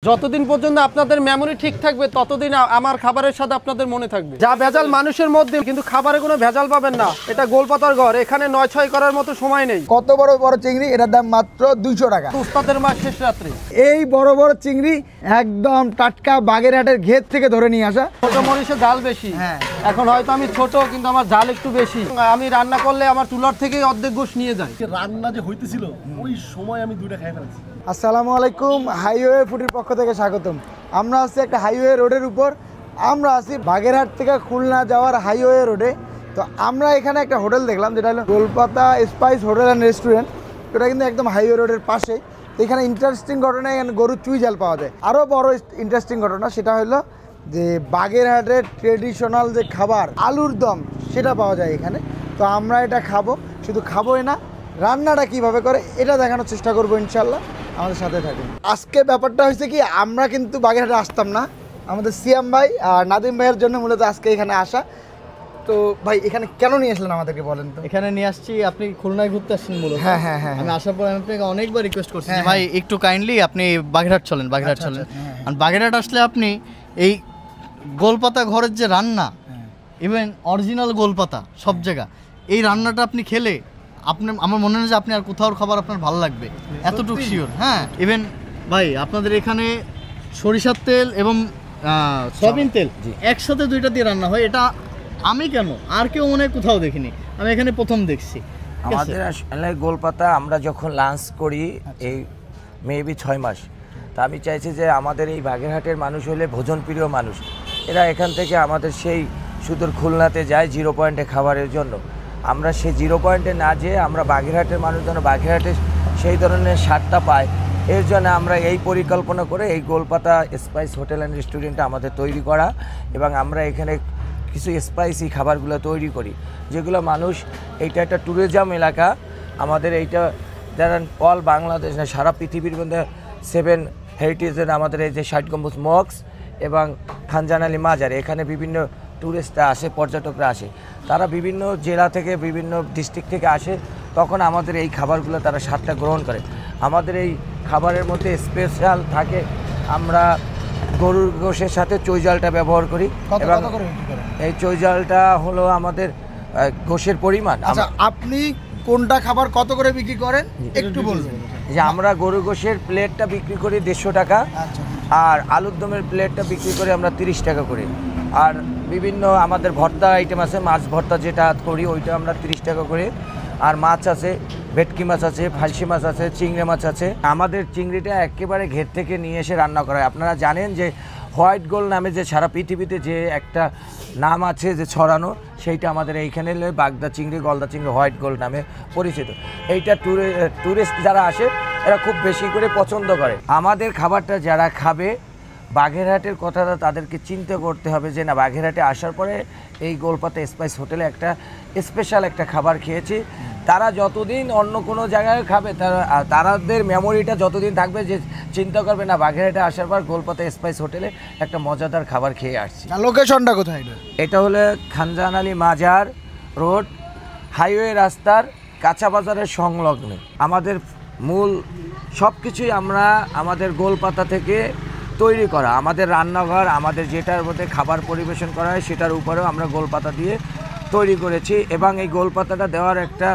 যতদিন পর্যন্ত আপনাদের মেমোরি ঠিক থাকবে ততদিন আমার খাবারের স্বাদ আপনাদের মনে থাকবে। যা ভেজাল মানুষের মধ্যে, কিন্তু খাবারে কোনো ভেজাল পাবেন না। এটা গোলপাতার ঘর, এখানে ৯-৬ করার মতো সময় নেই। কত বড় বড় চিংড়ি, এটার দাম মাত্র 200 টাকা। উস্তাদের মাছ শেষ রাত্রে। এই বড় বড় চিংড়ি একদম টাটকা বাগেরহাটের ঘের থেকে ধরে নিয়ে আসা। ছোট মরিচের ঝাল বেশি। হ্যাঁ, এখন হয়তো আমি ছোট, কিন্তু আমার ঝাল একটু বেশি। আমি রান্না করলে আমার চুলার থেকেই অর্ধেক গোশ নিয়ে যায়। রান্না যে হইতেছিল ওই সময় আমি দুইটা খাই ফেলেছি। আসসালামু আলাইকুম, হাইওয়ে ফুডের পক্ষ থেকে স্বাগতম। আমরা আছি একটা হাইওয়ে রোডের উপর। আমরা আছি বাগেরহাট থেকে খুলনা যাওয়ার হাইওয়ে রোডে। তো আমরা এখানে একটা হোটেল দেখলাম, যেটা হলো গোলপাতা স্পাইস হোটেল অ্যান্ড রেস্টুরেন্ট। এটা কিন্তু একদম হাইওয়ে রোডের পাশে। তো এখানে ইন্টারেস্টিং ঘটনা, এখানে গরুর চুই ঝাল পাওয়া যায়। আরও বড় ইন্টারেস্টিং ঘটনা সেটা হলো যে বাগেরহাটের ট্রেডিশনাল যে খাবার আলুর দম, সেটা পাওয়া যায় এখানে। তো আমরা এটা খাবো, শুধু খাবোই না, রান্নাটা কিভাবে করে এটা দেখানোর চেষ্টা করবো ইনশাল্লাহ। আমাদের সাথে থাকুন। আজকে ব্যাপারটা হয়েছে কি, আমরা কিন্তু বাগেরহাটে আসতাম না, আমাদের সিয়াম ভাই আর নাদিম ভাইয়ের জন্য মূলত আজকে এখানে আসা। তো ভাই এখানে কেন নিয়ে আসলেন আমাদেরকে বলেন তো। এখানে নিয়ে আসছি, আপনি খুলনায় ঘুরতে আসছেন মূলত। হ্যাঁ হ্যাঁ হ্যাঁ, আমি আসার পর আমি আপনাকে অনেকবার রিকোয়েস্ট করছি হ্যাঁ, যে ভাই একটু কাইন্ডলি আপনি বাগেরহাট চলেন, বাগেরহাট চলেন। আর বাগেরহাট আসলে আপনি এই গোলপাতা ঘরের যে রান্না, ইভেন অরিজিনাল গোলপাতা সব জায়গা, এই রান্নাটা আপনি খেলে আপনি, আমার মনে হয় যে আপনি আর কোথাও খাবার আপনার ভালো লাগবে, এতটুকু শিওর। হ্যাঁ, ইভেন ভাই আপনাদের এখানে সরিষার তেল এবং সয়াবিন তেল একসাথে দুইটা দিয়ে রান্না হয়। এটা আমি কেন আর কেউ মনে হয় কোথাও দেখিনি, আমি এখানে প্রথম দেখছি। আমাদের আসলে গোলপাতা আমরা যখন লাঞ্চ করি এই মেবি 6 মাস, তা আমি চাইছি যে আমাদের এই বাগেরহাটের মানুষ হলে ভোজনপ্রিয় মানুষ, এরা এখান থেকে আমাদের সেই সুদূর খুলনাতে যায় 0 পয়েন্টে খাবারের জন্য। আমরা সেই 0 পয়েন্টে না যেয়ে আমরা বাগেরহাটের মানুষ যেন বাগেরহাটে সেই ধরনের স্বাদটা পায়, এর জন্য আমরা এই পরিকল্পনা করে এই গোলপাতা স্পাইস হোটেল অ্যান্ড রেস্টুরেন্টটা আমাদের তৈরি করা। এবং আমরা এখানে কিছু স্পাইসি খাবারগুলো তৈরি করি, যেগুলো মানুষ, এইটা একটা ট্যুরিজম এলাকা আমাদের, এইটা যারা অল বাংলাদেশ না সারা পৃথিবীর মধ্যে 7 হেরিটেজের আমাদের এই যে 60 গম্বুজ মক্স এবং খানজান আলী মাজার, এখানে বিভিন্ন ট্যুরিস্টরা আসে, পর্যটকরা আসে, তারা বিভিন্ন জেলা থেকে বিভিন্ন ডিস্ট্রিক্ট থেকে আসে, তখন আমাদের এই খাবারগুলো তারা স্বাদটা গ্রহণ করে। আমাদের এই খাবারের মধ্যে স্পেশাল থাকে, আমরা গরুর গোশের সাথে চই জালটা ব্যবহার করি। এবং এই চই জালটা হলো আমাদের গোশের পরিমাণ। আচ্ছা, আপনি কোনটা খাবার কত করে বিক্রি করেন একটু বলবেন। যে আমরা গরু গোশের প্লেটটা বিক্রি করি 150 টাকা, আচ্ছা, আর আলুর দমের প্লেটটা বিক্রি করি আমরা 30 টাকা করে। আর বিভিন্ন আমাদের ভর্তা আইটেম আছে, মাছ ভর্তা যেটা করি ওইটা আমরা 30 টাকা করে। আর মাছ আছে, ভেটকি মাছ আছে, ফালসি মাছ আছে, চিংড়ি মাছ আছে। আমাদের চিংড়িটা একেবারে ঘের থেকে নিয়ে এসে রান্না করা হয়। আপনারা জানেন যে হোয়াইট গোল্ড নামে যে সারা পৃথিবীতে যে একটা নাম আছে যে ছড়ানো, সেইটা আমাদের এইখানে বাগদা চিংড়ি, গলদা চিংড়ি হোয়াইট গোল্ড নামে পরিচিত। এইটা ট্যুরিস্ট যারা আসে এরা খুব বেশি করে পছন্দ করে। আমাদের খাবারটা যারা খাবে, বাগেরহাটের কথাটা তাদেরকে চিন্তা করতে হবে যে না, বাগেরহাটে আসার পরে এই গোলপাতা স্পাইস হোটেলে একটা স্পেশাল একটা খাবার খেয়েছি। তারা যতদিন অন্য কোনো জায়গায় খাবে, তাদের মেমোরিটা যতদিন থাকবে যে চিন্তা করবে না, বাগেরহাটে আসার পর গোলপাতা স্পাইস হোটেলে একটা মজাদার খাবার খেয়ে আসছি। লোকেশনটা কোথায়? এটা হলো খানজান আলী মাজার রোড, হাইওয়ে রাস্তার কাঁচা বাজারের সংলগ্নে। আমাদের মূল সব কিছুই আমরা আমাদের গোলপাতা থেকে তৈরি করা। আমাদের রান্নাঘর, আমাদের যেটার মধ্যে খাবার পরিবেশন করা হয় সেটার উপরেও আমরা গোলপাতা দিয়ে তৈরি করেছি। এবং এই গোলপাতাটা দেওয়ার একটা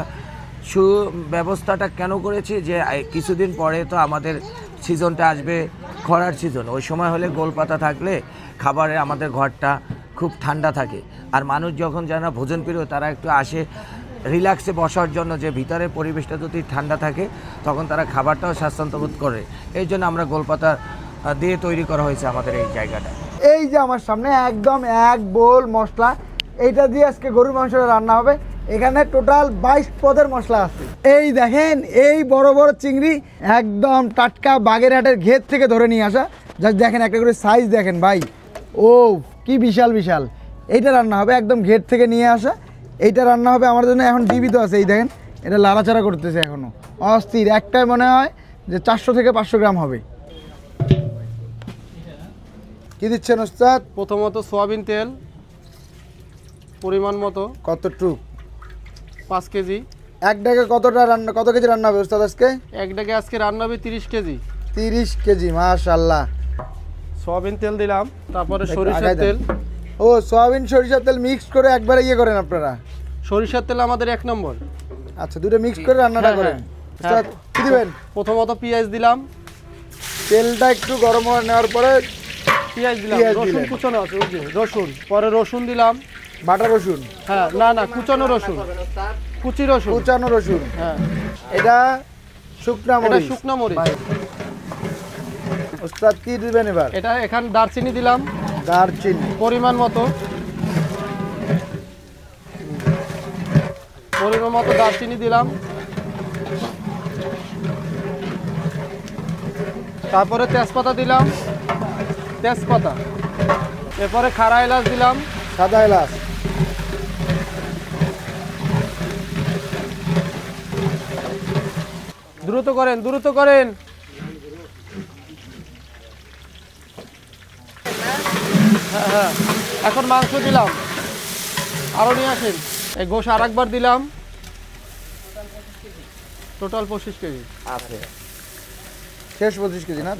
সুব্যবস্থাটা কেন করেছি, যে কিছুদিন পরে তো আমাদের সিজনটা আসবে, খরার সিজন, ওই সময় হলে গোলপাতা থাকলে খাবারে আমাদের ঘরটা খুব ঠান্ডা থাকে। আর মানুষ যখন যারা ভোজনপ্রিয় তারা একটু আসে রিল্যাক্সে বসার জন্য, যে ভিতরের পরিবেশটা যদি ঠান্ডা থাকে তখন তারা খাবারটাও স্বাচ্ছন্দ্য বোধ করে। এই জন্য আমরা গোলপাতা দিয়ে তৈরি করা হয়েছে আমাদের এই জায়গাটা। এই যে আমার সামনে একদম 1 বোল মশলা, এইটা দিয়ে আজকে গরুর মাংসটা রান্না হবে। এখানে টোটাল 22 পদের মশলা আছে। এই দেখেন, এই বড় বড় চিংড়ি একদম টাটকা বাগেরহাটের ঘের থেকে ধরে নিয়ে আসা। জাস্ট দেখেন একটা করে সাইজ দেখেন ভাই, ও কি বিশাল বিশাল। এইটা রান্না হবে একদম ঘের থেকে নিয়ে আসা। এইটা রান্না হবে আমার জন্য, এখন জীবিত আছে। এই দেখেন, এটা লাড়াচাড়া করতেছে এখনো, অস্থির। একটাই মনে হয় যে 400 থেকে 500 গ্রাম হবে। কি দিচ্ছেন ওস্তাদ? প্রথমত সয়াবিন তেল পরিমাণ মতো। কতটুক? 5 কেজি। এক ডাকে কত কেজি রান্না হবে ওস্তাদ আজকে? এক ডাকে আজকে রান্না হবে 30 কেজি। 30 কেজি, মাশাআল্লাহ। সয়াবিন তেল দিলাম, তারপরে একটু সরিষার আগায় দেন। তেল। ও সয়াবিন সরিষার তেল মিক্স করে একবারে ইয়ে করেন আপনারা? সরিষার তেল আমাদের 1 নম্বর। আচ্ছা, দুটো মিক্স করে রান্নাটা হ্যাঁ, করেন। হ্যাঁ। উস্তাদ, কি দিবেন? প্রথমত পেঁয়াজ দিলাম, তেলটা একটু গরম হয়ে নেওয়ার পরে পেঁয়াজ দিলাম, পেঁয়াজ রসুন দিলেন। কুচানো আছে ওই যে রসুন, পরে রসুন দিলাম। বাটা রসুন, হ্যাঁ, না না কুচানো রসুন, কুচি রসুন। কুচানো রসুন, হ্যাঁ, এটা শুকনা এটা মরিচ। শুকনো মরিচ। উস্তাদ কি দিবেন এবার? এটা এখানে দারচিনি দিলাম দারচিনি, পরিমাণ মতো, পরিমাণ মতো দারচিনি দিলাম। তারপরে তেজপাতা দিলাম, তেজপাতা। এরপরে খাড়া এলাচ দিলাম। সাদা এলাচ, দ্রুত করেন, দ্রুত করেন। হ্যাঁ হ্যাঁ, এখন মাংস দিলাম, আরো নিয়ে আসেন। এই গোশ আর একবার দিলাম, টোটাল 25 কেজি। আছে শেষ 25 কেজি না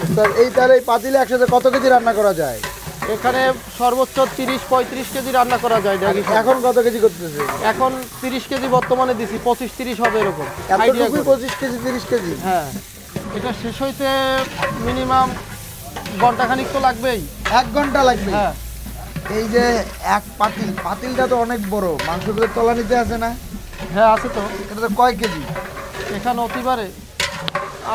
উস্তাদ? এই তাহলে এই পাতিলে একসাথে কত কেজি রান্না করা যায়? এখানে সর্বোচ্চ 30-35 কেজি রান্না করা যায় ড্যাগি। এখন কত কেজি করতেছে? এখন 30 কেজি বর্তমানে দিছি, 25-30 হবে এরকম আইডিয়া এতটুকুই করে। 25 কেজি 30 কেজি? হ্যাঁ, এটা শেষ হইতে মিনিমাম ঘন্টাখানিক তো লাগবেই। 1 ঘন্টা লাগবে? হ্যাঁ এই যে এক পাতিলটা তো অনেক বড়, মাংসগুলো তলানিতে আছে না? হ্যাঁ আছে তো। এটা তো কয় কেজি? এখানে অতিবারে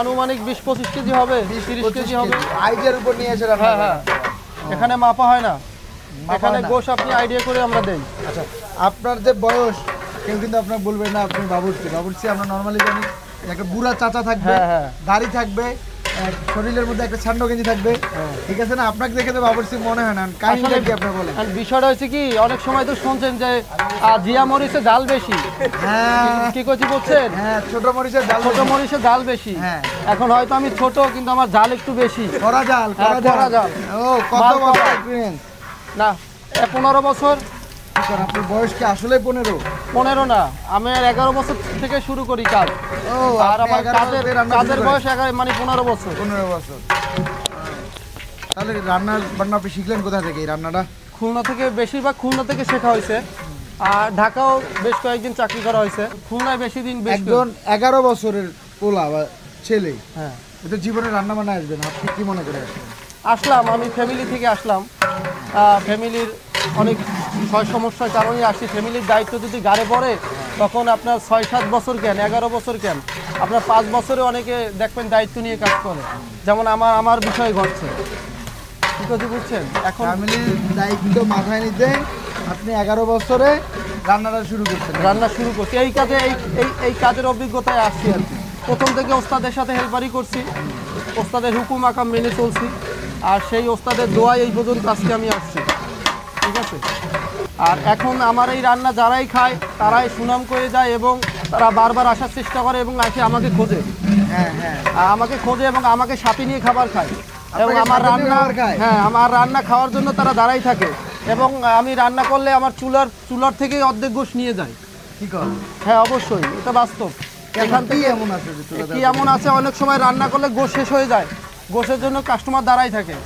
আনুমানিক 20-25 কেজি হবে, 30 কেজি হবে। আইডিয়ার উপর নিয়ে এসে রান্না হ্যাঁ করা। হ্যাঁ, এখানে মাপা হয় না, মাপা এখানে হয় না। গোশ আপনি আইডিয়া করে আমরা দেই। আচ্ছা, আপনার যে বয়স, কেউ কিন্তু আপনার বলবে না আপনি বাবুর্চি আমরা নর্মালি জানি একটা বুড়া চাচা থাকবে, হ্যাঁ, হ্যাঁ। দাড়ি থাকবে, শরীরের মধ্যে একটা ছান্ড গেঞ্জি থাকবে, ঠিক আছে না? আপনাকে দেখে তো বাবুর্চি মনে হয় না। কাহিনীটা কি আপনার বলেন? আর বিষয়টা হচ্ছে কি, অনেক সময় তো শুনছেন যে জিয়া মরিচে জাল বেশি। হ্যাঁ কি করছি বলছেন? হ্যাঁ, ছোট মরিচের ডাল, ছোট মরিচে জাল বেশি। হ্যাঁ। এখন হয়তো আমি ছোট, কিন্তু আমার জাল একটু বেশি। করা জাল, হ্যাঁ, করা জাল। ও কত মাল বছর করা। এক্সপিরিয়েন্স? না, 15 বছর। আপনার বয়স কি আসলে 15? 15 না, আমি আর 11 বছর থেকে শুরু করি কাজ। ও, আর আপনি আমার 11 বছরে রান্না শুরু কাজের করেন? বয়স 11 মানে 15 বছর। 15 বছর। তাহলে রান্নার বান্না আপনি শিখলেন কোথা থেকে এই রান্নাটা? খুলনা থেকে, বেশিরভাগ খুলনা থেকে শেখা হয়েছে। আর ঢাকাও বেশ কয়েকদিন চাকরি করা হয়েছে, খুলনায় বেশি দিন বেশ একজন 11 বছরের পোলা বা ছেলে, হ্যাঁ এটা জীবনে রান্না বান্না আসবে না, আপনি কি মনে করে আসবেন? আসলাম, আমি ফ্যামিলি থেকে আসলাম। ফ্যামিলির অনেক সমস্যার কারণেই আসি। ফ্যামিলির দায়িত্ব যদি গাড়ে পড়ে, তখন আপনার 6-7 বছর কেন, 11 বছর কেন, আপনার 5 বছরে অনেকে দেখবেন দায়িত্ব নিয়ে কাজ করে। যেমন আমার বিষয় ঘটছে, কি কথা বুঝছেন? এখন ফ্যামিলির দায়িত্ব মাথায় নিতে আপনি 11 বছরে রান্নাটা শুরু করছেন। রান্না শুরু করছি, এই কাজে এই কাজের অভিজ্ঞতায় আসছি আর কি। প্রথম থেকে ওস্তাদের সাথে হেল্পারি করছি, ওস্তাদের হুকুম আকাম মেনে চলছি, আর সেই ওস্তাদের দোয়ায় এই পর্যন্ত আজকে আমি আসছি, ঠিক আছে? আর এখন আমার এই রান্না যারাই খায় তারাই সুনাম করে যায়, এবং তারা বারবার আসার চেষ্টা করে এবং এসে আমাকে খোঁজে। হ্যাঁ হ্যাঁ, আর আমাকে খোঁজে এবং আমাকে সাথে নিয়ে খাবার খায়, এবং আপনাকে আমার সাথে নিয়ে রান্না, খাবার খায়? হ্যাঁ, আমার রান্না খাওয়ার জন্য তারা দাঁড়াই থাকে। এবং আমি রান্না করলে আমার চুলার থেকেই অর্ধেক গোশ নিয়ে যায়। কি কর? হ্যাঁ অবশ্যই, এটা বাস্তব। এখান কি থেকে এমন আছে যে চুলাতে কি এমন আছে, অনেক সময় রান্না করলে গোশ শেষ হয়ে যায়, গোশের জন্য কাস্টমার দাঁড়াই থাকে।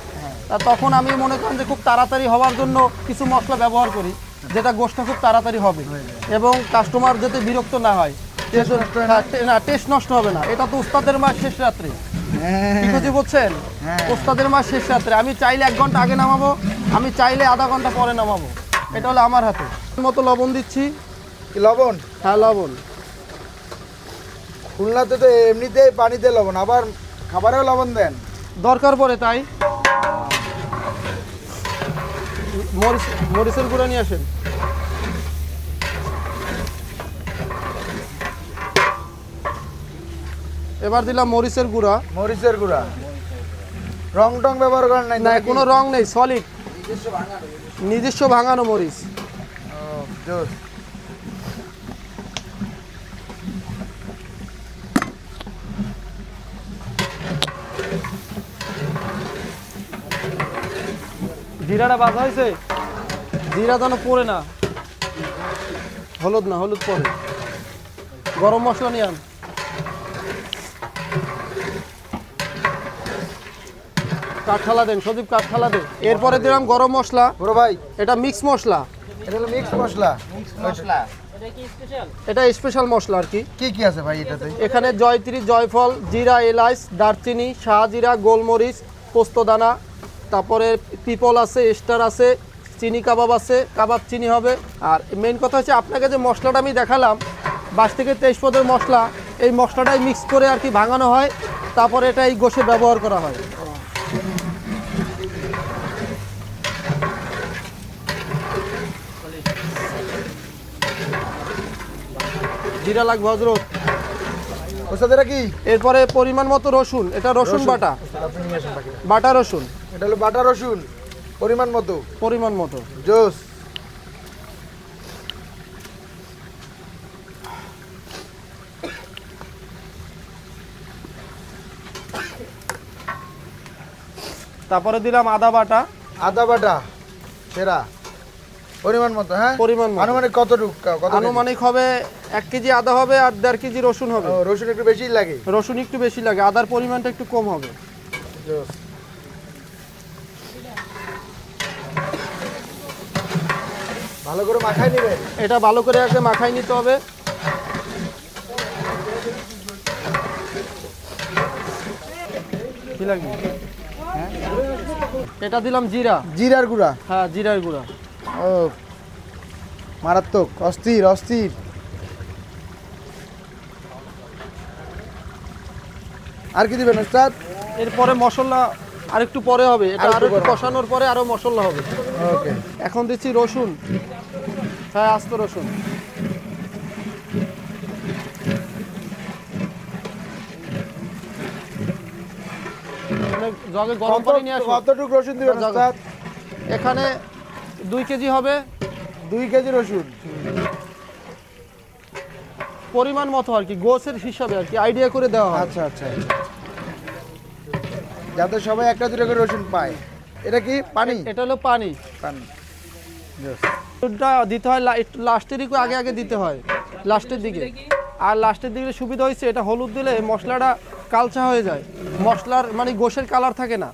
তা তখন আমি মনে করেন যে খুব তাড়াতাড়ি হওয়ার জন্য কিছু মশলা ব্যবহার করি, যেটা গোশটা খুব তাড়াতাড়ি হবে এবং কাস্টমার যাতে বিরক্ত না হয়, টেস্ট নষ্ট হবে না। এটা তো উস্তাদের মাস শেষ রাত্রে, হ্যাঁ, কি বুঝি বুঝছেন? হ্যাঁ। উস্তাদের মাস শেষ রাত্রে আমি চাইলে 1 ঘন্টা আগে নামাবো, আমি চাইলে আধা ঘন্টা পরে নামাবো, এটা হলো আমার হাতে। মতো লবণ দিচ্ছি। কি লবণ? হ্যাঁ লবণ। খুলনাতে তো এমনিতেই পানিতে লবণ, আবার খাবারেও লবণ দেন? দরকার পড়ে তাই। মরিচের গুঁড়া নিয়ে আসেন। এবার দিলাম মরিচের গুঁড়া। মরিচের গুঁড়া, রং টং ব্যবহার করেন নাই? না, কোনো রং নেই, সলিড নিজস্ব ভাঙানো মরিচ। জোস। জিরাটা বাজা হয়েছে, জিরা যেন পড়ে না। হলুদ না, হলুদ পরে। গরম মশলা নিয়ে আন। কাঠঠালা দেন সজীব, কাঠঠালা দেন। এরপরে দিলাম গরম মশলা, বড় ভাই এটা মিক্স মশলা, এটা হলো মিক্স মশলা। এটা স্পেশাল মশলা আর কি। কি কি আছে ভাই এটাতে? এখানে জয়ত্রী, জয়ফল, জিরা, এলাচ, দারচিনি, শাহজিরা, গোলমরিচ, পোস্তদানা, তারপরে পিপল আছে, স্টার আছে, চিনি কাবাব আছে, কাবাব চিনি হবে। আর মেইন কথা হচ্ছে আপনাকে যে মশলাটা আমি দেখালাম 22 থেকে 23 পদের মশলা, এই মশলাটাই মিক্স করে আর কি ভাঙানো হয়, তারপরে এটা এই গোশে ব্যবহার করা হয়। জিরা লাগবে হজরত। ওস্তাদ এটা কি? এরপরে পরিমাণ মতো রসুন, এটা রসুন বাটা, আপনি নিয়ে আসেন বাকি। বাটা রসুন এটা হলো বাটা রসুন পরিমাণ মতো। পরিমাণ মতো। জোস। তারপরে দিলাম আদা বাটা, আদা বাটা সেরা পরিমাণ মতো। হ্যাঁ, পরিমাণ মতো। আনুমানিক কতটুকু? কত আনুমানিক হবে 1 কেজি আদা হবে আর 1.5 কেজি রসুন হবে। ও, রসুন একটু বেশি লাগে। রসুন একটু বেশি লাগে, আদার পরিমাণটা একটু কম হবে। জোস। ভালো করে মাখাই নেবেন। এটা ভালো করে আগে মাখাই নিতে হবে। কি লাগবে? এটা দিলাম জিরা, জিরার গুঁড়া। হ্যাঁ জিরার গুঁড়া। ও মারাত্মক, অস্থির অস্থির। আর কি দিবেন ওস্তাদ? এরপরে মশলা আর একটু পরে হবে, এটা আরেকটু আর একটু পরে। কষানোর পরে আরো মশলা হবে। ওকে। এখন দিচ্ছি রসুন, হ্যাঁ আস্ত রসুন। জগে গরম পানি নিয়ে আসো। কতটুকু রসুন দিবেন জগে। ওস্তাদ? এখানে 2 কেজি হবে, 2 কেজি রসুন। পরিমাণ মতো আর কি, গোছের হিসাবে আর কি, আইডিয়া করে দেওয়া হয়। আচ্ছা আচ্ছা, যাতে সবাই 1-2 করে রসুন পায়। এটা কি পানি? এটা হলো পানি। পানি। Yes. হলুদটা দিতে হয় একটু লাস্টের দিকে, আগে আগে দিতে হয় লাস্টের দিকে। আর লাস্টের দিকে সুবিধা হয়েছে, এটা হলুদ দিলে মশলাটা কালচা হয়ে যায়, মশলার মানে গোশের কালার থাকে না,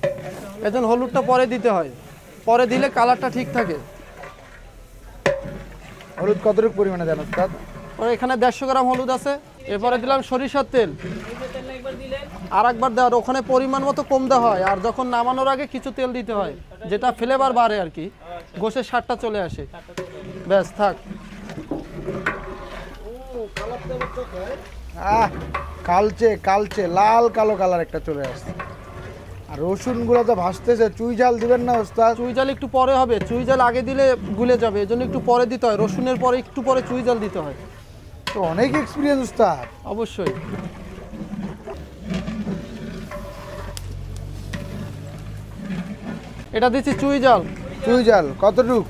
এজন্য হলুদটা পরে দিতে হয়, পরে দিলে কালারটা ঠিক থাকে। হলুদ কতটুকু পরিমাণে দেন ওস্তাদ? আর এখানে 150 গ্রাম হলুদ আছে। এরপরে দিলাম সরিষার তেল, আর একবার দেওয়ার ওখানে পরিমাণ মতো কম দেওয়া হয়, আর যখন নামানোর আগে কিছু তেল দিতে হয়, যেটা ফ্লেভার বাড়ে আর কি, গোশের স্বাদটা চলে আসে। ব্যাস থাক। কালচে কালচে লাল কালো কালার একটা চলে আসছে। আর রসুনগুলো তো ভাসতেছে। চুই ঝাল দিবেন না ওস্তাদ? চুই জাল একটু পরে হবে, চুই জাল আগে দিলে গুলে যাবে, এজন্য একটু পরে দিতে হয়, রসুনের পরে একটু পরে চুই জাল দিতে হয়। তো অনেক এক্সপিরিয়েন্স ওস্তাদ। অবশ্যই। এটা দিচ্ছি চুই জাল। চুই ঝাল কতটুক?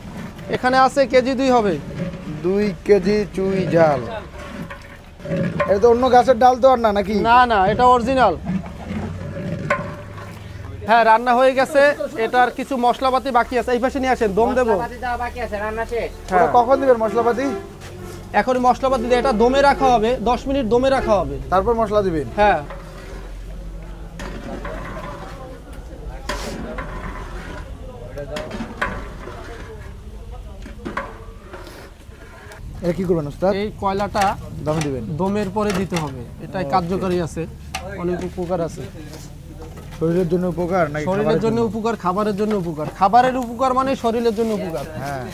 এখানে আছে কেজি 2 হবে। 2 কেজি চুই ঝাল। এটা তো অন্য গাছের ডাল তো আর না নাকি? না না, এটা অরিজিনাল। হ্যাঁ রান্না হয়ে গেছে, এটার কিছু মশলাপাতি বাকি আছে, এই পাশে নিয়ে আসেন, দম দেবো। ওটা কখন দিবেন মশলাপাতি? এখন মশলাপাতি দিয়ে এটা দমে রাখা হবে, 10 মিনিট দমে রাখা হবে। তারপর মশলা দিবেন? হ্যাঁ। এটা কি করবেন ওস্তাদ? এই কয়লাটা দমে দিবেন? দমের পরে দিতে হবে, এটাই কার্যকারী আছে, অনেক উপকার আছে। শরীরের জন্য উপকার নাকি শরীরের খাবারের জন্য উপকার, খাবারের জন্য উপকার। খাবারের উপকার মানে শরীরের জন্য উপকার। হ্যাঁ।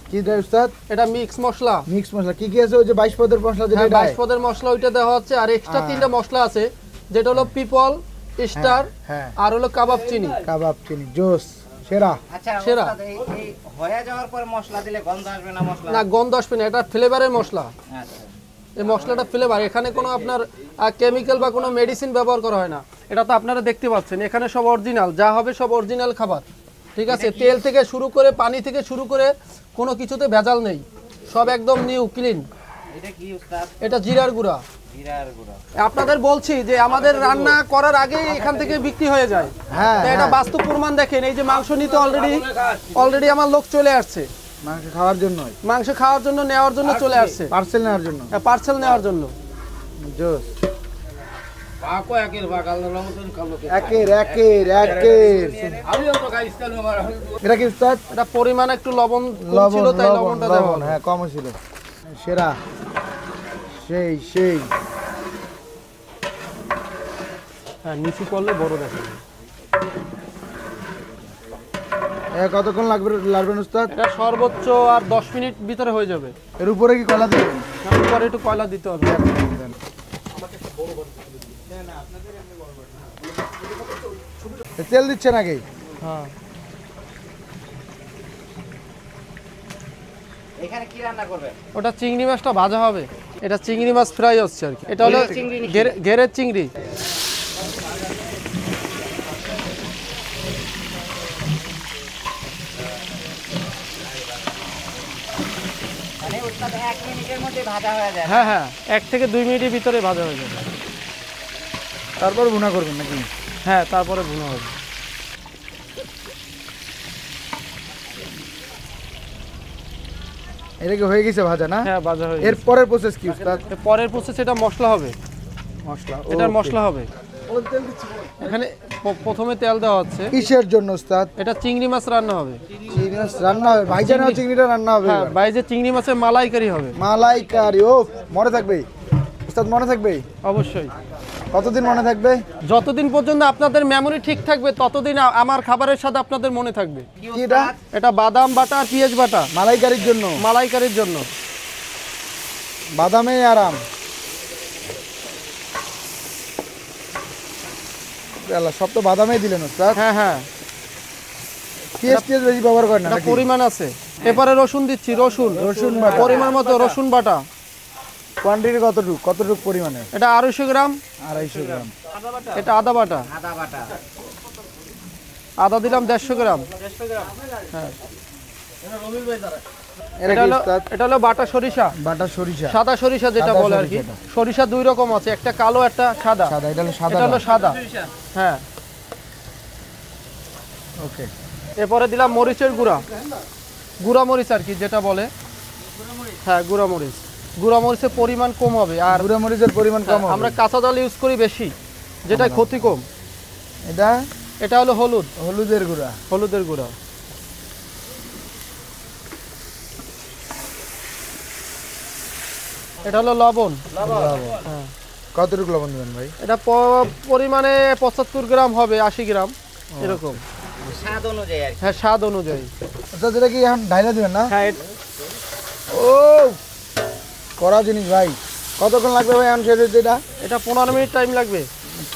কি দেয় উস্তাদ? এটা মিক্স মশলা। মিক্স মশলা কি কি আছে? ওই যে 22 পদের মশলা যেটা হ্যাঁ, এটা? 22 পদের মশলা ওইটা দেওয়া হচ্ছে, আর এক্সট্রা 3টা মশলা আছে, যেটা হলো পিপল, স্টার, হ্যাঁ। আর হলো কাবাব চিনি। কাবাব চিনি জোস সেরা। আচ্ছা সেরা। ওস্তাদ, এই হয়ে যাওয়ার পর মশলা দিলে গন্ধ আসবে না মশলা? না গন্ধ আসবে না, এটা ফ্লেভারের মশলা। আচ্ছা। এই মশলাটা ফ্লেভার, এখানে কোনো আপনার কেমিক্যাল বা কোনো মেডিসিন ব্যবহার করা হয় না। এটা তো আপনারা দেখতে পাচ্ছেন, এখানে সব অরিজিনাল, যা হবে সব অরিজিনাল খাবার। ঠিক আছে, তেল থেকে শুরু করে পানি থেকে শুরু করে কোনো কিছুতে ভেজাল নেই, সব একদম নিউ ক্লিন। এটা কি উস্তাদ? এটা জিরার গুঁড়া। জিরার গুঁড়া। আপনাদের বলছি যে আমাদের রান্না করার আগেই এখান থেকে বিক্রি হয়ে যায়। হ্যাঁ, তো এটা বাস্তব প্রমাণ দেখেন, এই যে মাংস নিতে অলরেডি আমার লোক চলে আসছে, মাংস খাওয়ার জন্য, মাংস খাওয়ার জন্য নেওয়ার জন্য চলে আসছে, পার্সেল নেওয়ার জন্য, পার্সেল নেওয়ার জন্য। জোস। একের একের একের এটা কি উস্তাদ? এটা পরিমাণ একটু লবণ কম লবণ ছিল তাই লবণ লবণটা দেওয়া লবণ হলো। হ্যাঁ কম ছিল সেরা সেই সেই হ্যাঁ নিচু করলে বড় দেখা যায়। কতক্ষণ লাগবে উস্তাদ? এটা সর্বোচ্চ আর 10 মিনিট ভিতরে হয়ে যাবে। এর উপরে কি কলা দেবেন? তারপরে একটু কয়লা দিতে হবে। তেল দিচ্ছে নাকি? হ্যাঁ এখানে কি রান্না করবে? ওটা চিংড়ি মাছটা ভাজা হবে। এটা চিংড়ি মাছ ফ্রাই হচ্ছে আর কি। এটা হলো চিংড়ি নাকি? ঘেরের চিংড়ি। মানে ওটা 1 মিনিটের মধ্যে ভাজা হয়ে যায়। হ্যাঁ হ্যাঁ 1 থেকে 2 মিনিটের ভিতরে ভাজা হয়ে যাবে। তারপর ভুনা করবেন নাকি? হ্যাঁ তারপরে ভুনা হবে। এটা কি হয়ে গেছে ভাজা না? হ্যাঁ ভাজা হয়ে এর গেছে। পরের প্রসেস কি উস্তাদ? এর পরের প্রসেস এটা মশলা হবে। মশলা এটার মশলা হবে। এখানে প্রথমে তেল দেওয়া হচ্ছে। কিসের জন্য উস্তাদ? এটা চিংড়ি মাছ রান্না হবে। চিংড়ি মাছ রান্না হবে ভাইজান চিংড়িটা রান্না হবে হ্যাঁ এবার। বাইরে চিংড়ি মাছের মালাইকারি হবে। মালাইকারি ও মনে থাকবে উস্তাদ মনে থাকবে? অবশ্যই। কতদিন মনে থাকবে? যতদিন পর্যন্ত আপনাদের মেমোরি ঠিক থাকবে ততদিন আমার খাবারের সাথে আপনাদের মনে থাকবে। কি এটা? এটা বাদাম বাটা আর পেঁয়াজ বাটা মালাইকারির জন্য মালাইকারির জন্য। বাদামে আরাম আল্লাহ সব তো বাদামেই দিলেন উস্তাদ। হ্যাঁ হ্যাঁ পেঁয়াজ বেশি ব্যবহার করেন না এটা নাকি? পরিমাণ আছে। এরপরে রসুন দিচ্ছি। রসুন রসুন বাটা। পরিমাণ মতো রসুন বাটা। কোয়ান্টিটি কতটুকু পরিমাণে? এটা 250 গ্রাম। 250 গ্রাম। এটা আদা বাটা। আদা বাটা। আদা দিলাম 150 গ্রাম। হ্যাঁ এটা এটা কি হলো উস্তাদ? এটা হলো বাটা সরিষা। বাটা সরিষা সাদা সরিষা যেটা সাদা বলে আর কি। সরিষাটা। সরিষা দুই রকম আছে, একটা কালো একটা সাদা। সাদা এটা হলো সাদা এটা হলো সাদা। হ্যাঁ ওকে এরপরে দিলাম মরিচের গুঁড়া। গুঁড়া মরিচ আর কি যেটা বলে। হ্যাঁ গুঁড়া মরিচ। গুঁড়া মরিচের পরিমাণ কম হবে আর গুঁড়া মরিচের পরিমাণ কম হবে। আমরা কাঁচা জাল ইউজ করি বেশি, যেটা ক্ষতি কম। এটা এটা হলো হলুদ। হলুদের গুঁড়া। হলুদের গুঁড়া। এটা হলো লবণ। হ্যাঁ কতটুকু লবণ দেবেন ভাই? এটা পরিমাণে 75 গ্রাম হবে, 80 গ্রাম এরকম। স্বাদ অনুযায়ী আর কি। হ্যাঁ স্বাদ অনুযায়ী। আচ্ছা যেটা কি এখন ঢাইলা দিবেন না? হ্যাঁ ও করা জিনিস ভাই। কতক্ষণ লাগবে ভাই এখন শেষ হচ্ছে এটা? এটা 15 মিনিট টাইম লাগবে।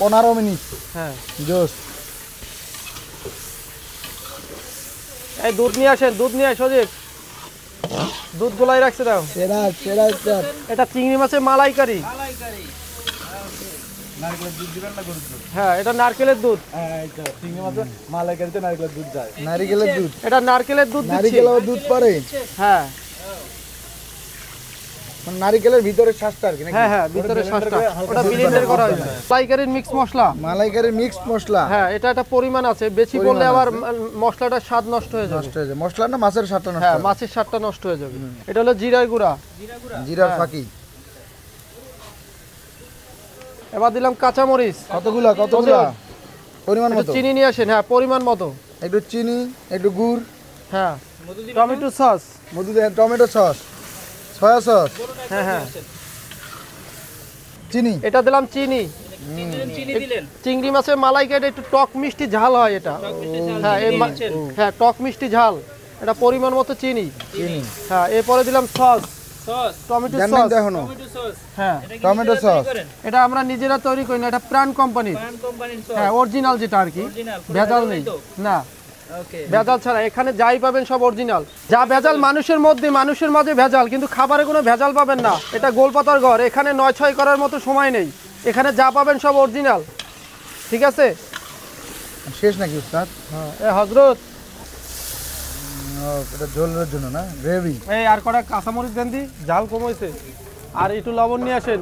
15 মিনিট। হ্যাঁ জোস। এই দুধ নিয়ে আসেন, দুধ নিয়ে আস সজিব। দুধ গোলাই রাখছে দাও। সেরা সেরা উস্তাদ। এটা চিংড়ি মাছের মালাইকারি। হ্যাঁ এটা নারকেলের দুধ। নারিকেলের দুধ। এটা নারকেলের দুধ দিচ্ছি। নারিকেলের দুধ পরে? হ্যাঁ মানে নারিকেলের ভিতরে শ্বাসটা আর কি নাকি? হ্যাঁ হ্যাঁ ভিতরে শ্বাসটা ওটা ব্লেন্ডার করা হয়েছে। মালাইকারির মিক্স মশলা। মালাইকারি মিক্সড মশলা। হ্যাঁ এটা একটা পরিমাণ আছে, বেশি করলে আবার মশলাটার স্বাদ নষ্ট হয়ে যাবে। নষ্ট হয়ে যায়। মশলা না মাছের স্বাদটা নষ্ট হ্যাঁ হয়? মাছের স্বাদটা নষ্ট হয়ে যাবে। এটা হলো জিরার গুঁড়া। জিরার ফাঁকি। এবার দিলাম কাঁচামরিচ। কতগুলা কতগুলা? পরিমাণ একটু মতো। চিনি নিয়ে আসেন। হ্যাঁ পরিমাণ মতো। একটু চিনি একটু গুড় হ্যাঁ টমেটো সস। মধু দেন, টমেটো সস, সয়া সস, হ্যাঁ হ্যাঁ চিনি। এটা দিলাম চিনি। চিংড়ি মাছের মালাইকারি একটু টক মিষ্টি ঝাল হয় এটা। হ্যাঁ হ্যাঁ টক মিষ্টি ঝাল। এটা পরিমাণ মতো চিনি। চিনি। হ্যাঁ এরপরে দিলাম সস। টমেটো জানেন সস। তো এখনো? হ্যাঁ টমেটো সস। এটা আমরা নিজেরা তৈরি করি না, এটা প্রাণ কোম্পানির। হ্যাঁ অরিজিনাল যেটা আর কি, ভেজাল নেই না। ভেজাল ছাড়া এখানে যাই পাবেন সব অরিজিনাল। যা ভেজাল মানুষের মাঝে ভেজাল, কিন্তু খাবারে কোনো ভেজাল পাবেন না। এটা গোলপাতার ঘর, এখানে 9-6 করার মতো সময় নেই। এখানে যা পাবেন সব অরিজিনাল। ঠিক আছে শেষ নাকি উস্তাদ? হ্যাঁ এ হজরত এটা ঝোলের জন্য না, গ্রেভি। এই আর কটা কাঁচামরিচ দেন দি, ঝাল কম হয়েছে। আর একটু লবণ নিয়ে আসেন।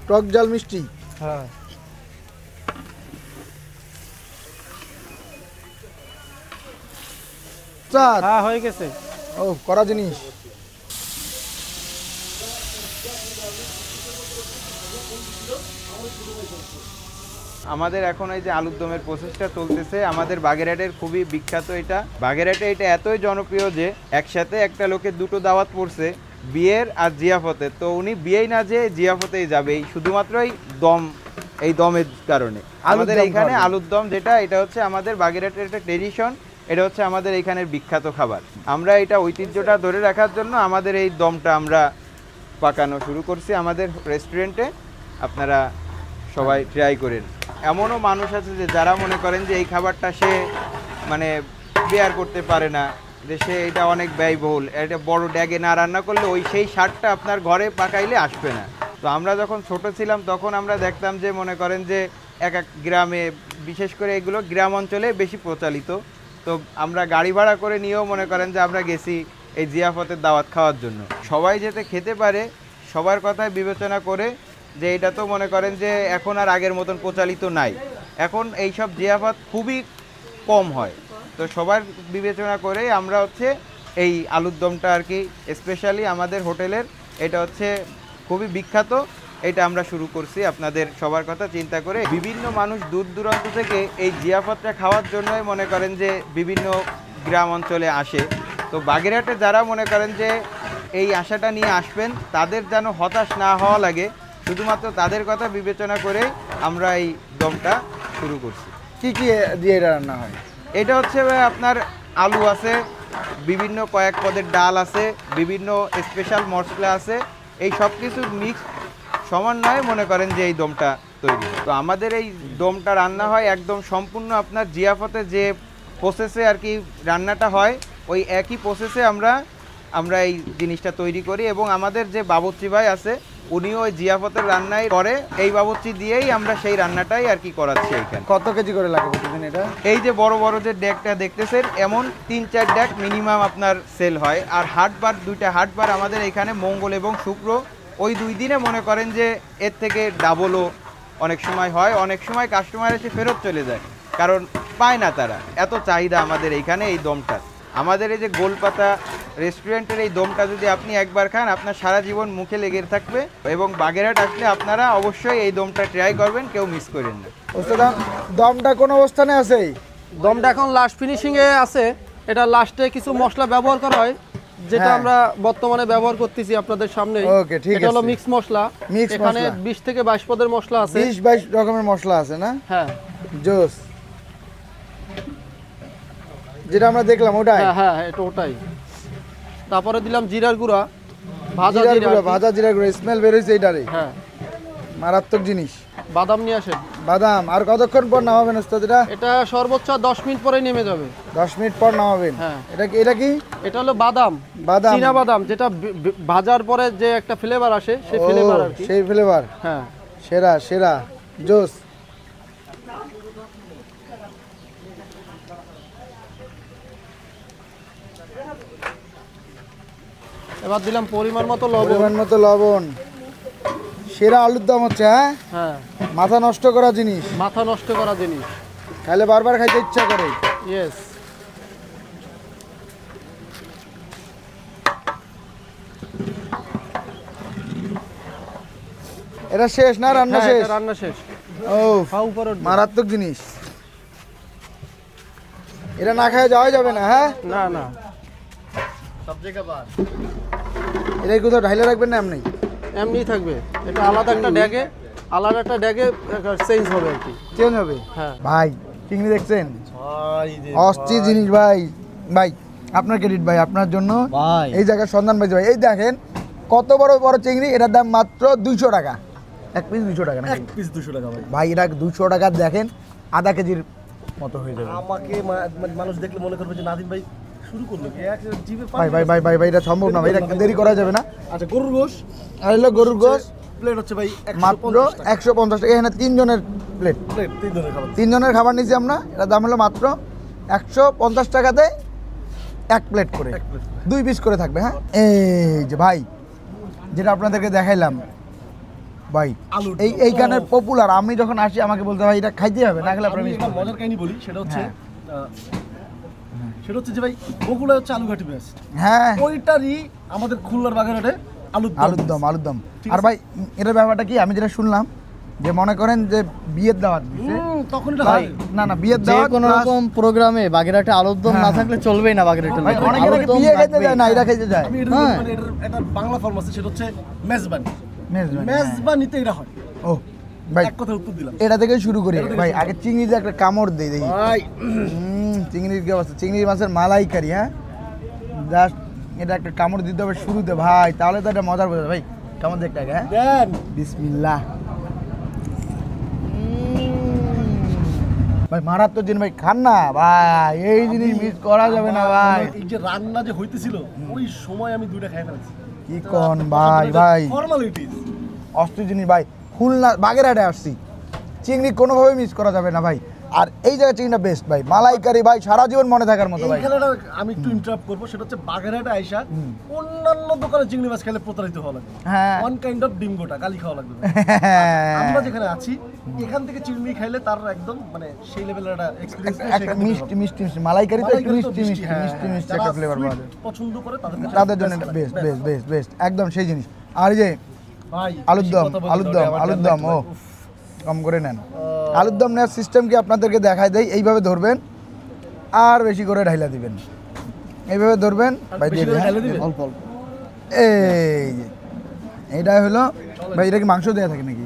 টক ঝাল মিষ্টি। হ্যাঁ উস্তাদ হ্যাঁ হয়ে গেছে। ও করা জিনিস। আমাদের এখন এই যে আলুর দমের প্রসেসটা চলতেছে আমাদের বাগেরহাটের খুবই বিখ্যাত এটা। বাগেরহাটে এটা এতই জনপ্রিয় যে একসাথে একটা লোকের দুটো দাওয়াত পড়ছে, বিয়ের আর জিয়াফতের। তো উনি বিয়েই না যে জিয়াফতেই যাবে, এই শুধুমাত্রই এই দমের কারণে। আমাদের এইখানে আলুর দম যেটা, এটা হচ্ছে আমাদের বাগেরহাটের একটা ট্রেডিশন, এটা হচ্ছে আমাদের এইখানের বিখ্যাত খাবার। আমরা এটা ঐতিহ্যটা ধরে রাখার জন্য আমাদের এই দমটা আমরা পাকানো শুরু করছি আমাদের রেস্টুরেন্টে। আপনারা সবাই ট্রাই করেন। এমনও মানুষ আছে যে যারা মনে করেন যে এই খাবারটা সে মানে বেয়ার করতে পারে না, যে সে এটা অনেক ব্যয়বহুল, এটা বড় ড্যাগে না রান্না করলে সেই স্বাদটা আপনার ঘরে পাকাইলে আসবে না। তো আমরা যখন ছোট ছিলাম তখন আমরা দেখতাম যে মনে করেন যে এক এক গ্রামে, বিশেষ করে এগুলো গ্রাম অঞ্চলে বেশি প্রচলিত। তো আমরা গাড়ি ভাড়া করে নিয়েও মনে করেন যে আমরা গেছি এই জিয়াফতের দাওয়াত খাওয়ার জন্য। সবাই যাতে খেতে পারে সবার কথায় বিবেচনা করে, যে এটা তো মনে করেন যে এখন আর আগের মতন প্রচলিত নাই, এখন এইসব জিয়াফত খুবই কম হয়। তো সবার বিবেচনা করে আমরা হচ্ছে এই আলুর দমটা আর কি স্পেশালি আমাদের হোটেলের, এটা হচ্ছে খুবই বিখ্যাত, এটা আমরা শুরু করছি আপনাদের সবার কথা চিন্তা করে। বিভিন্ন মানুষ দূর দূরান্ত থেকে এই জিয়াফতটা খাওয়ার জন্যই মনে করেন যে বিভিন্ন গ্রাম অঞ্চলে আসে। তো বাগেরহাটে যারা মনে করেন যে এই আশাটা নিয়ে আসবেন, তাদের যেন হতাশ না হওয়া লাগে, শুধুমাত্র তাদের কথা বিবেচনা করে আমরা এই দমটা শুরু করছি। কি কি দিয়ে এটা রান্না হয়? এটা হচ্ছে আপনার আলু আছে, বিভিন্ন কয়েক পদের ডাল আছে, বিভিন্ন স্পেশাল মশলা আছে, এই সব কিছু মিক্স সমন্বয়ে মনে করেন যে এই দমটা তৈরি হয়। তো আমাদের এই দমটা রান্না হয় একদম সম্পূর্ণ আপনার জিয়াফতে যে প্রসেসে আর কি রান্নাটা হয়, ওই একই প্রসেসে আমরা এই জিনিসটা তৈরি করি। এবং আমাদের যে বাবুর্চি ভাই আছে উনিও ওই জিয়াফতের রান্নাই করে, এই বাবুর্চি দিয়েই আমরা সেই রান্নাটাই আর কি করাচ্ছি এখানে। কত কেজি করে লাগে প্রতিদিন এটা? এই যে বড় বড় যে ডেকটা দেখতেছেন, এমন 3-4 ডেক মিনিমাম আপনার সেল হয়। আর হাটবার, 2টা হাটবার আমাদের এখানে মঙ্গল এবং শুক্র, ওই 2 দিনে মনে করেন যে এর থেকে ডাবলও অনেক সময় হয়। অনেক সময় কাস্টমার এসে ফেরত চলে যায়, কারণ পায় না তারা, এত চাহিদা আমাদের এইখানে এই দমটা। আমাদের এই যে গোলপাতা রেস্টুরেন্টের এই দমটা যদি আপনি একবার খান, আপনার সারা জীবন মুখে লেগে থাকবে। এবং বাগেরহাট আসলে আপনারা অবশ্যই এই দমটা ট্রাই করবেন, কেউ মিস করেন না। ওস্তাদ, দমটা কোন অবস্থানে আছে? দমটা এখন লাস্ট ফিনিশিংয়ে আছে। এটা লাস্টে কিছু মশলা ব্যবহার করা হয়, যেটা হ্যাঁ। আমরা বর্তমানে ব্যবহার করতেছি আপনাদের সামনে। ওকে, ঠিক এটা হলো আছে। মিক্স মশলা। Mix এখানে মশলা। 20 থেকে 22 পদের মশলা আছে। 20-22 রকমের মশলা আছে না? হ্যাঁ জোস, যেটা আমরা দেখলাম ওটাই? হ্যাঁ হ্যাঁ, এটা ওটাই। তারপরে দিলাম জিরার গুঁড়া, ভাজা জিরার জিরা গুঁড়ো, আর কি। ভাজা জিরার গুঁড়ো, স্মেল বের হয়েছে এটারে। হ্যাঁ, মারাত্মক জিনিস। বাদাম নিয়ে আসেন। বাদাম আর কতক্ষণ পর নামাবেন ওস্তাদ? এটা সর্বোচ্চ 10 মিনিট পরে নেমে যাবে। 10 মিনিট পর নামাবেন। হ্যাঁ। এটা কি? এটা হলো বাদাম, বাদাম। চীনা বাদাম, যেটা ভাজার পরে যে একটা ফ্লেভার আসে, সেই ফ্লেভার আর কি। সেই ফ্লেভার। হ্যাঁ, সেরা সেরা, জোস। এবার দিলাম পরিমাণ মতো লবণ। পরিমাণ মতো লবণ। সেরা আলুর দম হচ্ছে। হ্যাঁ, হ্যাঁ, মাথা নষ্ট করা জিনিস, মাথা নষ্ট করা জিনিস। খাইলে বারবার খাইতে ইচ্ছা করে। ইয়েস। এটা শেষ না? রান্না হ্যাঁ, শেষ? এটা রান্না শেষ। ও, খাও উপরে উঠবে। মারাত্মক জিনিস। এটা না খায় যাওয়া যাবে না। হ্যাঁ, না না, এটা কোথাও ঢাইলে রাখবেন না? এমনি এমনিই থাকবে। এটা আলাদা একটা ড্যাগে, আলাদা একটা ড্যাগে চেঞ্জ হবে আর কি। চেঞ্জ হবে। হ্যাঁ। ভাই চিংড়ি দেখছেন? অস্থির জিনিস ভাই। ভাই আপনার ক্রেডিট ভাই, আপনার জন্য ভাই। এই জায়গায় সন্ধান পাইছে ভাই। এই দেখেন কত বড় বড় চিংড়ি, এটার দাম মাত্র 200 টাকা। এক পিস 200 টাকা নাকি? পিস 200 টাকা ভাই। ভাই এটা 200 টাকা দেখেন, আধা কেজির মতো হয়ে যাবে। আমাকে মানুষ দেখলে মনে করবে যে নাদিম ভাই শুরু করলো কি, এক জিভে ভাই ভাই ভাই ভাই ভাই এটা সম্ভব না ভাই, এটা দেরি করা যাবে না। আচ্ছা, গরুর গোশ আর হলো গরুর গোশ, প্লেট হচ্ছে ভাই মাত্র 150 টাকা। এখানে 3 জনের প্লেট, প্লেট 3 ধরনের খাবার। 3 জনের খাবার নিচ্ছি আমরা। এটার দাম হলো মাত্র 150 টাকাতে 1 প্লেট করে, 2 পিস করে থাকবে। হ্যাঁ, এই যে ভাই যেটা আপনাদেরকে দেখাইলাম ভাই, এইখানের পপুলার। আমি যখন আসি আমাকে বলতে ভাই এটা খাইতে হবে, না খেলে আমি একটা মজার কাহিনী বলি, সেটা হচ্ছে যে ভাই বগুড়া হচ্ছে আলুঘাটি ব্যাস, হ্যাঁ ওইটারই আমাদের খুলনার বাগেরহাটে আলুর আলুর দম। আর ভাই এটার ব্যাপারটা কি, আমি যেটা শুনলাম যে মনে করেন যে বিয়ের দাওয়াত দিছে তখন এটা ভাই, হয়। না না বিয়ের যে দাওয়াত কোনো plus- রকম প্রোগ্রামে বাগেরহাটে আলুর দম না থাকলে চলবেই না বাগেরহাটের ভাই লোকের। অনেকে আলুর নাকি দম বিয়ে খেতে থাকবেই। যায় না, এরা খেতে যায় আমি এটা হ্যাঁ। মানে এটার একটা বাংলা ফর্ম আছে, সেটা হচ্ছে মেজবানি। মেজবানি, মেজবানিতে এটা হয়। ও ভাই এক কথায় উত্তর দিলাম। এটা থেকে শুরু করি ভাই, আগে চিংড়িতে একটা কামড় দিই দেখি ভাই চিংড়ির কি অবস্থা, চিংড়ি মাছের মালাইকারি, হ্যাঁ জাস্ট এটা একটা কামড় দিতে হবে শুরুতে ভাই, তাহলে তো এটা মজার বোঝা ভাই। কামড় দেখতে আগে, হ্যাঁ দেন। বিসমিল্লাহ। ভাই মারাত্মক জিনিস ভাই, খান না ভাই, এই জিনিস মিস করা যাবে না ভাই। এই যে রান্না যে হইতেছিল ওই সময় আমি দুইটা খাই ফেলেছি। কি কোন ভাই ভাই, ফর্মালিটিস। অস্থির জিনিস ভাই। খুলনা বাগেরহাটে আসছি, চিংড়ি কোনোভাবে মিস করা যাবে না ভাই। আর এই জায়গায় চিংড়িটা বেস্ট ভাই, মালাইকারি ভাই, সারা জীবন মনে থাকার মতো এই ভাই। খেলাটা আমি একটু ইন্টারাপ্ট করবো, সেটা হচ্ছে বাগেরহাটে আইসা অন্যান্য দোকানে চিংড়ি মাছ খেলে প্রতারিত হওয়া লাগবে। হ্যাঁ। ওয়ান কাইন্ড অফ ডিম গোটা গালি খাওয়া লাগবে। আমরা যেখানে আছি এখান থেকে চিংড়ি খাইলে তার একদম মানে সেই লেভেলের একটা এক্সপেরিয়েন্স একটা মিষ্টি মিষ্টি মিষ্টি মালাইকারি তো একটু মিষ্টি মিষ্টি মিষ্টি মিষ্টি একটা ফ্লেভার পাওয়া যায়, পছন্দ করে তাদের জন্য বেস্ট বেস্ট বেস্ট বেস্ট একদম সেই জিনিস। আর এই যে ভাই আলুর দম, আলুর দম, আলুর দম, ও কম করে নেন। আলুর দম নেওয়ার সিস্টেম কি আপনাদেরকে দেখায় দেয়, এইভাবে ধরবেন আর বেশি করে ঢাইলা দিবেন, এইভাবে ধরবেন ভাই দিয়ে দিন, অল্প অল্প। এই যে এইটা হলো ভাই, এটা কি মাংস দেওয়া থাকে নাকি?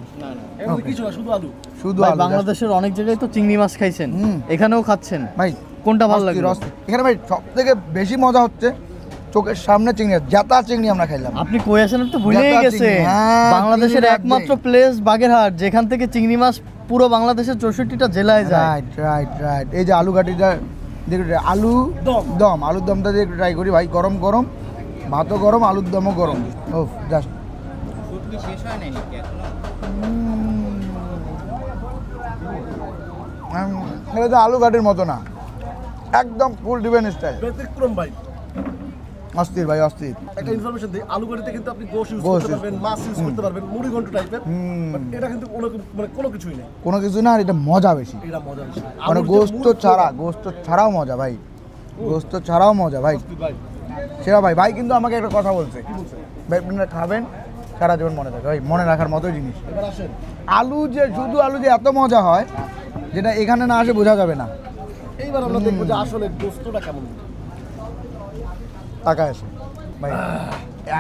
এমন কিছু না, শুধু আলু। শুধু ভাই আলু just। বাংলাদেশের অনেক জায়গায় তো চিংড়ি মাছ খাইছেন, হুম। এখানেও খাচ্ছেন, ভাই কোনটা ভালো লাগে? অস্থির, অস্থির। এখানে ভাই সব থেকে বেশি মজা হচ্ছে চোখের সামনে চিংড়ি, জাতা চিংড়ি আমরা খাইলাম। আপনি কই আছেন তো ভুলেই জাতা গেছেন, চিংড়ি, হ্যাঁ, বাংলাদেশের চিংড়ি একমাত্র রাখবেই। প্লেস বাগেরহাট যেখান থেকে চিংড়ি মাছ পুরো বাংলাদেশের 64টা জেলায় যায়। Right right right. এই যে আলু ঘাটিটা দেখুন, আলু দম। দম, আলুর দমটা দিয়ে একটু ট্রাই করি ভাই, গরম গরম, ভাতও গরম, আলুর দমও গরম, ও জাস্ট শেষ হয় নাই নাকি এখনো? এটা তো আলু ঘাটির মতো না, একদম ফুল ডিভেন স্টাইল, ব্যতিক্রম ভাই। অস্থির ভাই অস্থির। একটা ইনফরমেশন দিই, আলু গাড়িতে কিন্তু আপনি গোশ ইউজ গোশ করতে use পারবেন, মাছ ইউজ করতে পারবেন, মুড়ি ঘন্ট টাইপের। বাট এটা কিন্তু মানে কোনো কিছুই নেই। কোনো কিছু না, আর এটা মজা বেশি, এটা মজা বেশি। মানে আলুর যে গোস্ত মূল ছাড়া, গোস্ত ছাড়াও মজা ভাই, গোস্ত ছাড়াও মজা ভাই, ভাই সেরা ভাই। ভাই কিন্তু আমাকে একটা কথা বলছে, ভাই আপনারা খাবেন সারা জীবন মনে থাকে ভাই, মনে রাখার মতো জিনিস। এবার আসেন, আলু যে শুধু আলু যে এত মজা হয়, যেটা এখানে না আসে বোঝা যাবে না। এইবার আমরা দেখবো যে আসলে গোস্তটা কেমন। তাকায় আসে ভাই,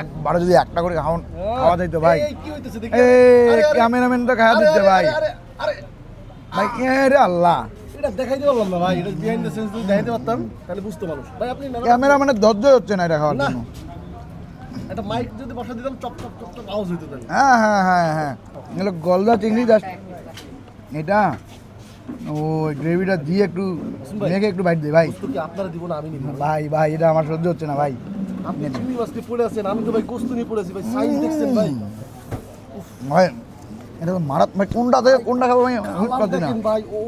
একবারে যদি একটা করে খাওয়া যাইতো ভাই, এই কি হইতেছে দেখি। এই ক্যামেরাম্যান তো খাওয়া দিতে ভাই, আরে ভাই রে আল্লাহ, এটা দেখাইতে পারলাম না ভাই, এটা বিহাইন্ড দ্য সিনস যদি দেখাইতে পারতাম তাহলে বুঝতে মানুষ। ভাই আপনি না ক্যামেরাম্যানের ধৈর্য হচ্ছে না এটা খাওয়ার না। জন্য। একটা মাইক যদি বসা দিতাম চপ চপ চপ চপ আওয়াজ হইতো তাহলে। হ্যাঁ হ্যাঁ হ্যাঁ হ্যাঁ, এগুলো গলদা চিংড়ি জাস্ট এটা, ও গ্রেভিটা দিয়ে একটু মেখে একটু বাইট দে ভাই, গোস্ত কি আপনারা দিব না আমি নিব? ভাই ভাই এটা আমার সহ্য হচ্ছে না ভাই। আপনি চিংড়ি মাছ নিয়ে পড়ে আছেন, আমি তো ভাই গোস্ত নিয়ে পড়ে আছি ভাই, সাইজ দেখছেন ভাই। ভাই এটা তো মারাত, ভাই কোনটা থেকে কোনটা খাবো ভাই বুঝতে কালার পারছি না। দেখেন ভাই, ও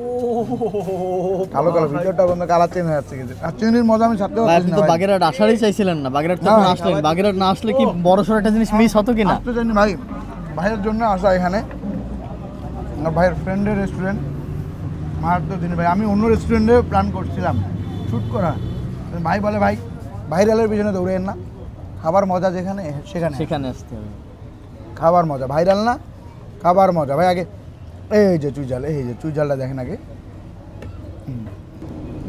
কালো কালো ভিতরটা বন্ধ, কালার চেঞ্জ হয়ে যাচ্ছে কিন্তু। আর চিংড়ির মজা আমি ছাড়তে ভাই পারছি আপনি না তো ভাই। বাগেরহাট আসারই চাইছিলেন না, বাগেরহাট তো না, এখন আসলেন, বাগেরহাট না আসলে কি বড় সড় একটা জিনিস মিস হতো কিনা? আসতে জানি ভাই, ভাইয়ের জন্য আসা এখানে, আমার ভাইয়ের ফ্রেন্ডের রেস্টুরেন্ট, মারাত্মক জিনিস ভাই। আমি অন্য রেস্টুরেন্টে প্ল্যান করছিলাম শ্যুট করা, ভাই বলে ভাই ভাইরালের পিছনে দৌড়েন না, খাবার মজা যেখানে সেখানে, সেখানে আসতে হবে। খাবার মজা, ভাইরাল না খাবার মজা ভাই। আগে এই যে চুই জাল, এই যে চুই জালটা দেখেন আগে,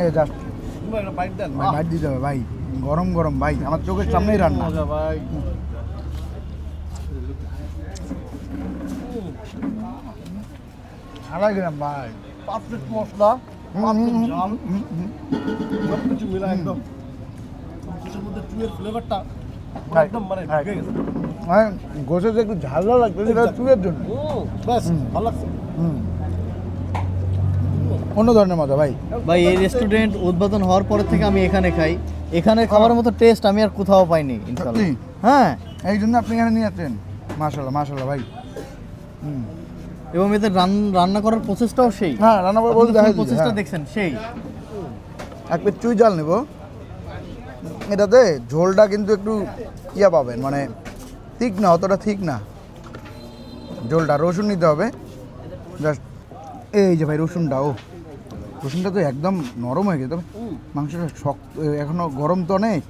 এই জাস্ট ভাই একটা বাইট দেন। ভাই ভাই দিতে হবে ভাই, গরম গরম ভাই, আমার চোখের সামনেই রান্না। মজা ভাই। আড়াই গ্রাম ভাই, পারফেক্ট মশলা, পারফেক্ট ঝাল, সব কিছু মিলা একদম। গোশের মধ্যে চুইয়ের ফ্লেভারটা ভাই, একদম মানে ভাই। ঢুকে গেছে। হ্যাঁ গোসে যে একটু ঝাল ঝাল লাগবে সেটা চুলের জন্য, ব্যাস ভালো লাগছে। অন্য ধরনের মজা ভাই। ভাই এই রেস্টুরেন্ট উদ্বোধন হওয়ার পর থেকে আমি এখানে খাই, এখানে খাবার মতো টেস্ট আমি আর কোথাও পাইনি ইনশাআল্লাহ। সত্যি? হ্যাঁ, এই জন্য আপনি এখানে নিয়ে যাচ্ছেন, মাশাল্লাহ মাশাল্লাহ ভাই। এবং এদের রান্না করার প্রসেসটাও সেই, হ্যাঁ রান্না করে বলতে দেখা প্রসেসটা যাচ্ছে। দেখছেন সেই। এক প্লেট চুই জাল নেব, এটাতে ঝোলটা কিন্তু একটু ইয়া পাবেন, মানে ঠিক না, অতটা ঠিক না ঝোলটা। রসুন নিতে হবে জাস্ট, এই যে ভাই রসুনটা, ও রসুনটা তো একদম নরম হয়ে গেছে, তবে মাংসটা শক্ত এখনো গরম তো অনেক।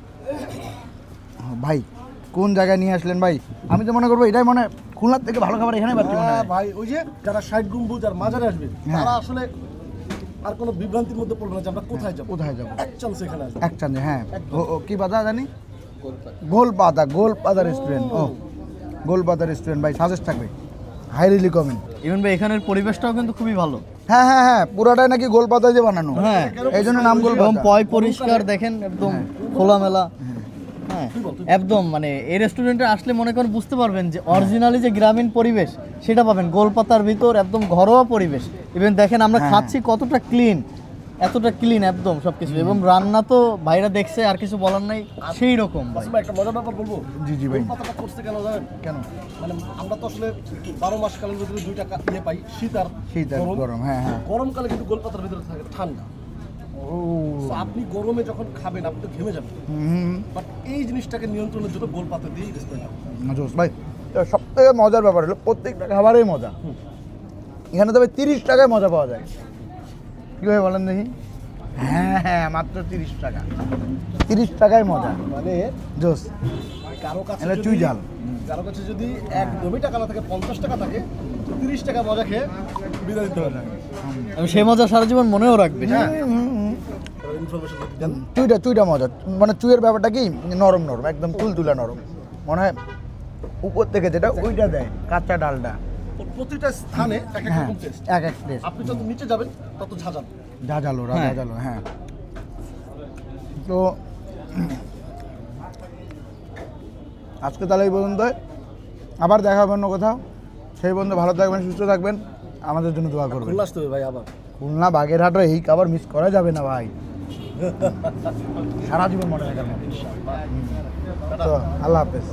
ভাই কোন জায়গায় নিয়ে আসলেন ভাই, আমি তো মনে করবো এটাই মানে খুলনার থেকে ভালো খাবার এখানে পাচ্ছি মনে হ্যাঁ হয়। ভাই, ওই যে যারা 60 গম্বুজ আর মাজারে আসবে তারা আসলে আর কোনো বিভ্রান্তির মধ্যে পড়বে না যে আমরা কোথায় যাবো। কোথায় যাবো? এক চান্স এখানে আসবে। এক চান্দে, হ্যাঁ। ও কি পাতা জানি? গোলপাতা রেস্টুরেন্ট। ও গোলপাতা রেস্টুরেন্ট ভাই, সাজেস্ট থাকবে, হাইলি রিকমেন্ড। ইভেন ভাই এখানের পরিবেশটাও কিন্তু খুবই ভালো। হ্যাঁ হ্যাঁ হ্যাঁ, পুরোটাই নাকি গোলপাতায় দিয়ে বানানো, হ্যাঁ, এই জন্য নাম এবং গোলপাতা। পয় পরিষ্কার দেখেন, একদম খোলামেলা। হ্যাঁ, একদম মানে এই রেস্টুরেন্টে আসলে মনে করেন বুঝতে পারবেন যে অরিজিনালি যে গ্রামীণ পরিবেশ সেটা পাবেন গোলপাতার ভিতর, একদম ঘরোয়া পরিবেশ। ইভেন দেখেন আমরা খাচ্ছি কতটা ক্লিন, এতটা ক্লিন একদম সবকিছু, এবং রান্না তো ভাইরা দেখছে, আর কিছু বলার নাই, সেই রকম ভাই। ভাই, একটা মজার ব্যাপার বলবো। জি জি ভাই। গোলপাতাটা করছে কেন জানেন? কেন? মানে আমরা তো আসলে 12 মাস কালের ভিতরে দুইটা ইয়ে পাই, শীত আর শীত আর গরম, হ্যাঁ হ্যাঁ। গরমকালে কিন্তু গোলপাতার ভিতরে থাকে ঠান্ডা। ও So, আপনি গরমে যখন খাবেন আপনি তো ঘেমে যাবেন, বাট এই জিনিসটাকে নিয়ন্ত্রণের জন্য গোলপাতা দিয়ে রেস্টুরেন্ট। জোস ভাই, সব থেকে মজার ব্যাপার হলো প্রত্যেকটা খাবারেই মজা। এখানে তবে 30 টাকায় মজা পাওয়া যায়। কি ভাই বলেন দেখি? হ্যাঁ হ্যাঁ, মাত্র 30 টাকা, 30 টাকায় মজা, মানে জোস। কারো কাছে এটা যদি- চুই ঝাল। কারো কাছে যদি একদমই টাকা না থাকে, 50 টাকা থাকে, তো 30 টাকা মজা খেয়ে বিদায় দিতে হবে। আমি সেই মজা সারা জীবন মনেও রাখবে। হ্যাঁ, ইনফরমেশন দেন। চুইটা মজা, মানে চুইয়ের ব্যাপারটা কি নরম নরম, একদম তুলতুলা নরম, মনে হয় উপর থেকে যেটা ওইটা দেয় কাঁচা ডালটা। প্রতিটা স্থানে এক এক হ্যাঁ, রকম টেস্ট। এক এক টেস্ট, আপনি যত নিচে যাবেন তত ঝাঁঝাল। ঝাঁঝালো ঝাঁঝালো, হ্যাঁ। তো আজকে তাহলে এই পর্যন্ত, আবার দেখা হবে অন্য কোথাও। সেই পর্যন্ত ভালো থাকবেন, সুস্থ থাকবেন, আমাদের জন্য দোয়া করবেন। খুলনা আসতে হবে ভাই আবার। খুলনা বাগেরহাটও এই খাবার মিস করা যাবে না ভাই, সারা জীবন মনে রাখার মতো। তো আল্লাহ হাফেজ।